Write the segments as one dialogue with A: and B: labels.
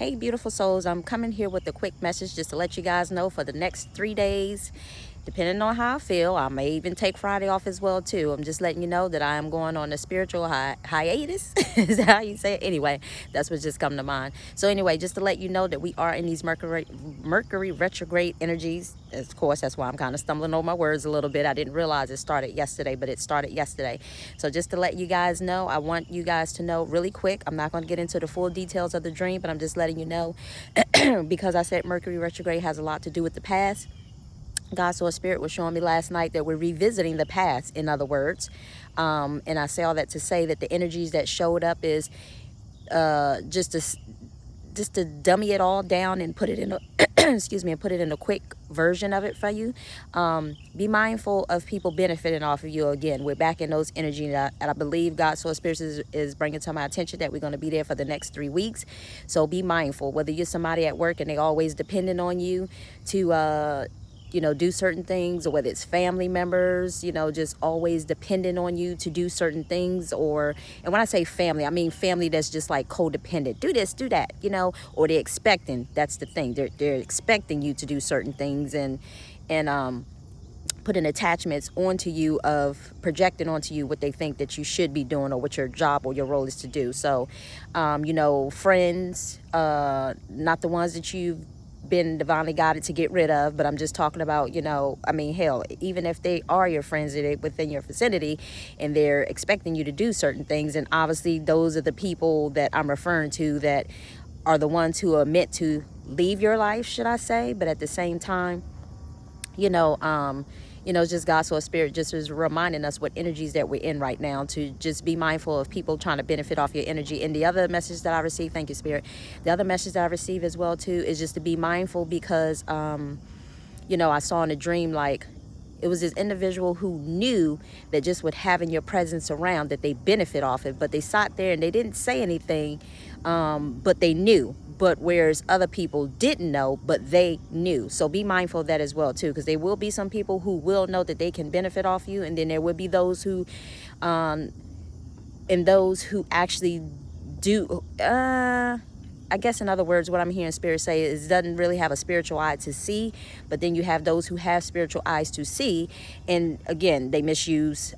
A: Hey, beautiful souls. I'm coming here with a quick message just to let you guys know for the next 3 days, depending on how I feel, I may even take Friday off as well, too. I'm just letting you know that I am going on a spiritual hiatus. Is that how you say it? Anyway, that's what just come to mind. So anyway, just to let you know that we are in these Mercury retrograde energies. Of course, that's why I'm kind of stumbling over my words a little bit. I didn't realize it started yesterday, but it started yesterday. So just to let you guys know, I want you guys to know really quick. I'm not going to get into the full details of the dream, but I'm just letting you know because I said Mercury retrograde has a lot to do with the past. God Soul Spirit was showing me last night that we're revisiting the past, in other words. And I say all that to say that the energies that showed up is just to dummy it all down and put it in a excuse me, and put it in a quick version of it for you. Be mindful of people benefiting off of you. Again, we're back in those energies, and I believe God Soul Spirit is bringing to my attention that we're going to be there for the next 3 weeks. So be mindful, whether you're somebody at work and they always depending on you to do certain things, or whether it's family members, just always dependent on you to do certain things. And when I say family, I mean family that's just like codependent. Do this, do that, or they're expecting, that's the thing. They're expecting you to do certain things and putting attachments onto you, of projecting onto you what they think that you should be doing or what your job or your role is to do. So, friends, not the ones that you've been divinely guided to get rid of, but I'm just talking about, hell, even if they are your friends, they're within your vicinity and they're expecting you to do certain things. And obviously those are the people that I'm referring to that are the ones who are meant to leave your life, should I say. But at the same time, just God's Soul Spirit just is reminding us what energies that we're in right now, to just be mindful of people trying to benefit off your energy. And the other message that I received, thank you, Spirit, the other message that I received as well too is just to be mindful because I saw in a dream, like, it was this individual who knew that just with having your presence around that they benefit off it, but they sat there and they didn't say anything, but they knew. But whereas other people didn't know, but they knew. So be mindful of that as well too, because there will be some people who will know that they can benefit off you, and then there will be those who actually do. I guess in other words, what I'm hearing Spirit say is, doesn't really have a spiritual eye to see, but then you have those who have spiritual eyes to see, and again, they misuse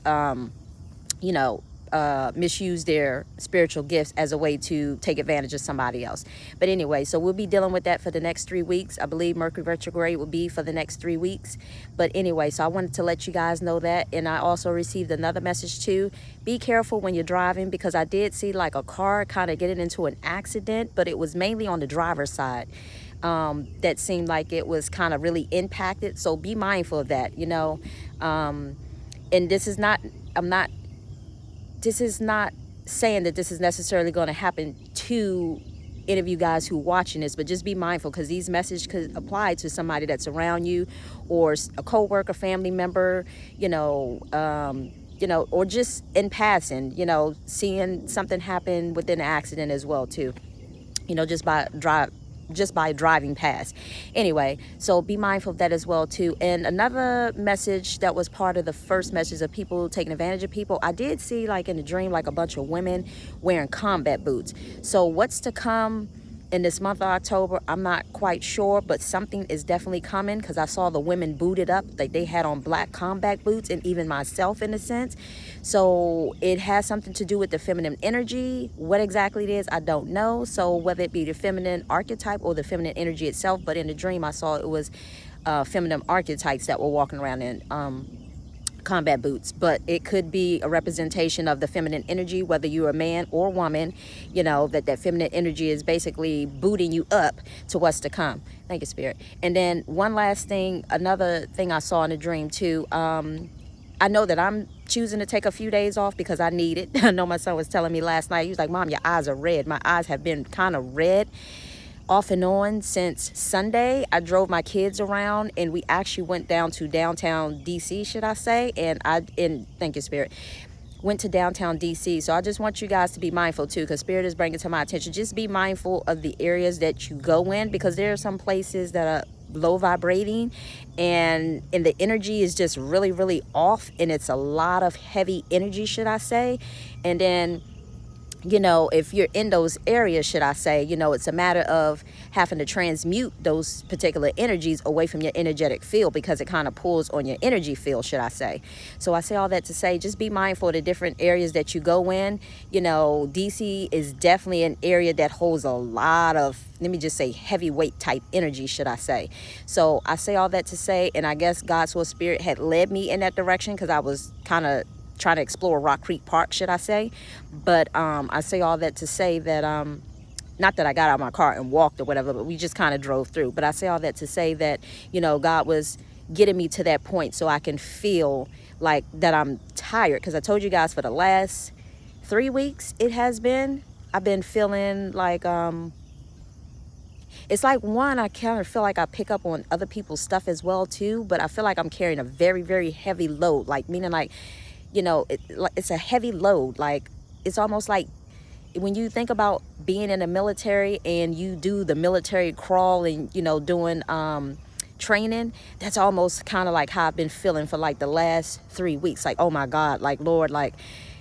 A: their spiritual gifts as a way to take advantage of somebody else. But anyway, so we'll be dealing with that for the next 3 weeks. I believe Mercury retrograde will be for the next 3 weeks. But anyway, so I wanted to let you guys know that. And I also received another message too. Be careful when you're driving, because I did see like a car kind of getting into an accident, but it was mainly on the driver's side. That seemed like it was kind of really impacted. So be mindful of that, and this is not saying that this is necessarily going to happen to any of you guys who watching this, but just be mindful, because these messages could apply to somebody that's around you, or a co-worker, family member, or just in passing, seeing something happen within an accident as well too, just by driving past. Anyway, so be mindful of that as well too. And another message that was part of the first message of people taking advantage of people, I did see, like in a dream, like a bunch of women wearing combat boots. So what's to come in this month of October, I'm not quite sure, but something is definitely coming, because I saw the women booted up, like they had on black combat boots, and even myself in a sense. So it has something to do with the feminine energy. What exactly it is, I don't know. So whether it be the feminine archetype or the feminine energy itself, but in the dream I saw it was feminine archetypes that were walking around in combat boots. But it could be a representation of the feminine energy, whether you're a man or woman, that feminine energy is basically booting you up to what's to come. Thank you, Spirit. And then one last thing, another thing I saw in a dream too, I know that I'm choosing to take a few days off because I need it. I know my son was telling me last night, he was like, Mom, your eyes are red. My eyes have been kind of red off and on since Sunday. I drove my kids around, and we actually went down to downtown DC, should I say, and thank you, Spirit, went to downtown DC. So I just want you guys to be mindful too, because Spirit is bringing to my attention, just be mindful of the areas that you go in, because there are some places that are low vibrating, and the energy is just really, really off, and it's a lot of heavy energy, should I say. And then if you're in those areas, should I say, it's a matter of having to transmute those particular energies away from your energetic field, because it kind of pulls on your energy field, should I say. So I say all that to say, just be mindful of the different areas that you go in. DC is definitely an area that holds a lot of, let me just say, heavyweight type energy, should I say. So I say all that to say, and I guess God's Soul Spirit had led me in that direction, because I was kind of trying to explore Rock Creek Park, should I say. But I say all that to say that not that I got out of my car and walked or whatever, but we just kind of drove through. But I say all that to say that, God was getting me to that point so I can feel like that I'm tired, because I told you guys for the last 3 weeks I've been feeling like it's like, one, I kind of feel like I pick up on other people's stuff as well too, but I feel like I'm carrying a very, very heavy load, like meaning like, it's a heavy load. Like, it's almost like when you think about being in the military and you do the military crawl and, doing training, that's almost kind of like how I've been feeling for like the last 3 weeks. Like, oh my God, like, Lord, like,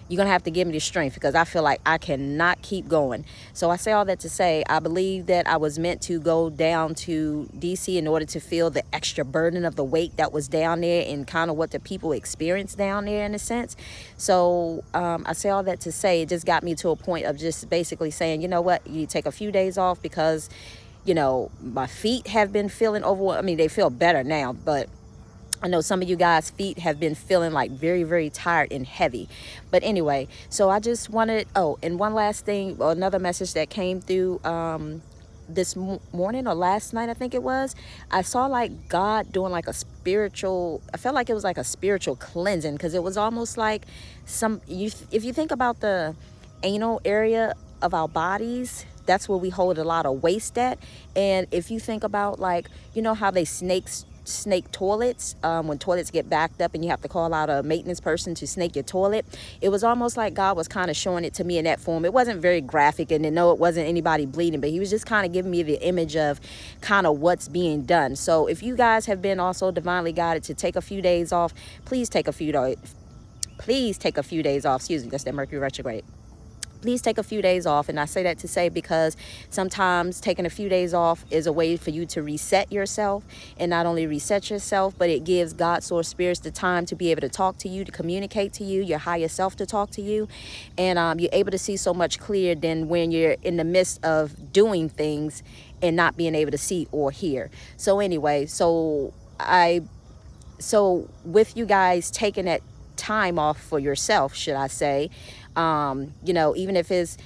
A: you're going to have to give me the strength, because I feel like I cannot keep going. So I say all that to say, I believe that I was meant to go down to DC in order to feel the extra burden of the weight that was down there and kind of what the people experience down there, in a sense. So I say all that to say, it just got me to a point of just basically saying, you know what, you take a few days off, because, my feet have been feeling overwhelmed. I mean, they feel better now, but I know some of you guys' feet have been feeling like very, very tired and heavy. But anyway, so I just wanted, and one last thing, another message that came through this morning or last night, I think it was. I saw like God doing like a spiritual, I felt like it was like a spiritual cleansing, because it was almost like if you think about the anal area of our bodies, that's where we hold a lot of waste at. And if you think about, like, how they snake toilets, when toilets get backed up and you have to call out a maintenance person to snake your toilet, it was almost like God was kind of showing it to me in that form. It wasn't very graphic, and no, it wasn't anybody bleeding, but he was just kind of giving me the image of kind of what's being done. So if you guys have been also divinely guided to take a few days off, please take a few days off. Excuse me, that's that Mercury retrograde. Please take a few days off. And I say that to say, because sometimes taking a few days off is a way for you to reset yourself, and not only reset yourself, but it gives God's Source Spirits the time to be able to talk to you, to communicate to you, your higher self to talk to you. And you're able to see so much clearer than when you're in the midst of doing things and not being able to see or hear. So anyway, so with you guys taking that time off for yourself, should I say, even if it's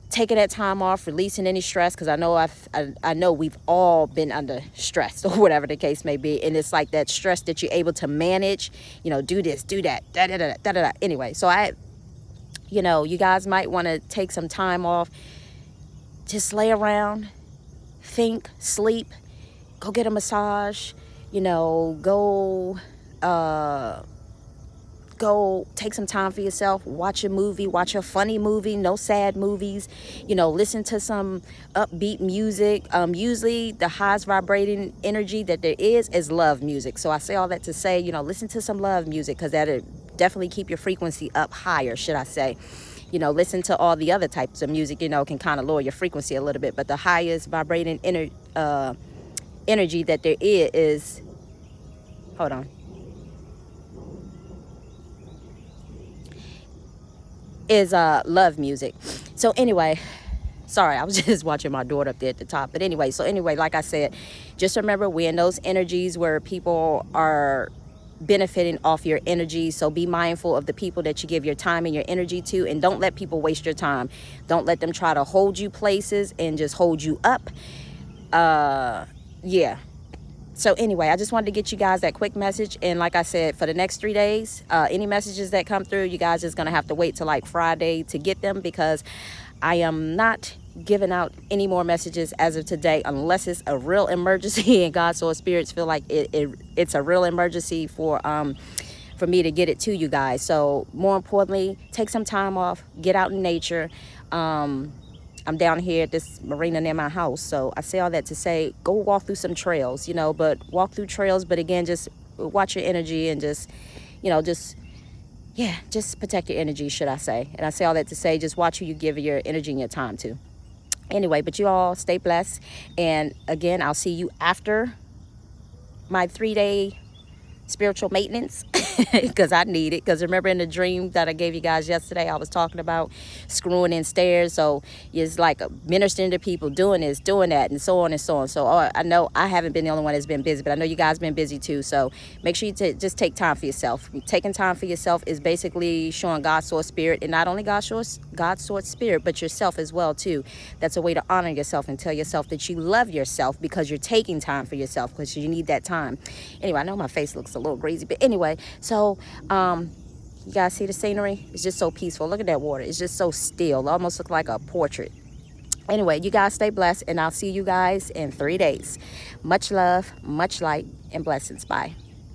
A: taking that time off, releasing any stress, because I know we've all been under stress or whatever the case may be, and it's like that stress that you're able to manage, do this, do that, da da da da da da. Anyway, so you guys might want to take some time off, just lay around, think, sleep, go get a massage, go take some time for yourself, watch a movie, watch a funny movie, no sad movies, listen to some upbeat music. Usually the highest vibrating energy that there is love music. So I say all that to say, listen to some love music, because that'll definitely keep your frequency up higher, should I say. Listen to all the other types of music, can kind of lower your frequency a little bit, but the highest vibrating energy that there is, hold on, is love music. So anyway, sorry, I was just watching my daughter up there at the top. But anyway, like I said, just remember, we're in those energies where people are benefiting off your energy. So be mindful of the people that you give your time and your energy to, and don't let people waste your time. Don't let them try to hold you places and just hold you up. Yeah. So anyway, I just wanted to get you guys that quick message. And like I said, for the next 3 days, any messages that come through, you guys just going to have to wait till like Friday to get them, because I am not giving out any more messages as of today, unless it's a real emergency and God's Soul Spirits feel like it's a real emergency for me to get it to you guys. So more importantly, take some time off, get out in nature. I'm down here at this marina near my house. So I say all that to say, go walk through some trails, but walk through trails. But again, just watch your energy and just yeah, just protect your energy, should I say. And I say all that to say, just watch who you give your energy and your time to. Anyway, but you all stay blessed. And again, I'll see you after my 3-day spiritual maintenance because I need it. Because remember in the dream that I gave you guys yesterday, I was talking about screwing in stairs. So it's like ministering to people, doing this, doing that, and so on and so on. So I know I haven't been the only one that's been busy, but I know you guys been busy too. So make sure you just take time for yourself. Taking time for yourself is basically showing God's source spirit, and not only God's source spirit, but yourself as well too. That's a way to honor yourself and tell yourself that you love yourself because you're taking time for yourself, because you need that time. Anyway, I know my face looks a little crazy, but anyway, so you guys see the scenery? It's just so peaceful. Look at that water. It's just so still. It almost looks like a portrait. Anyway, you guys stay blessed, and I'll see you guys in 3 days. Much love, much light, and blessings. Bye.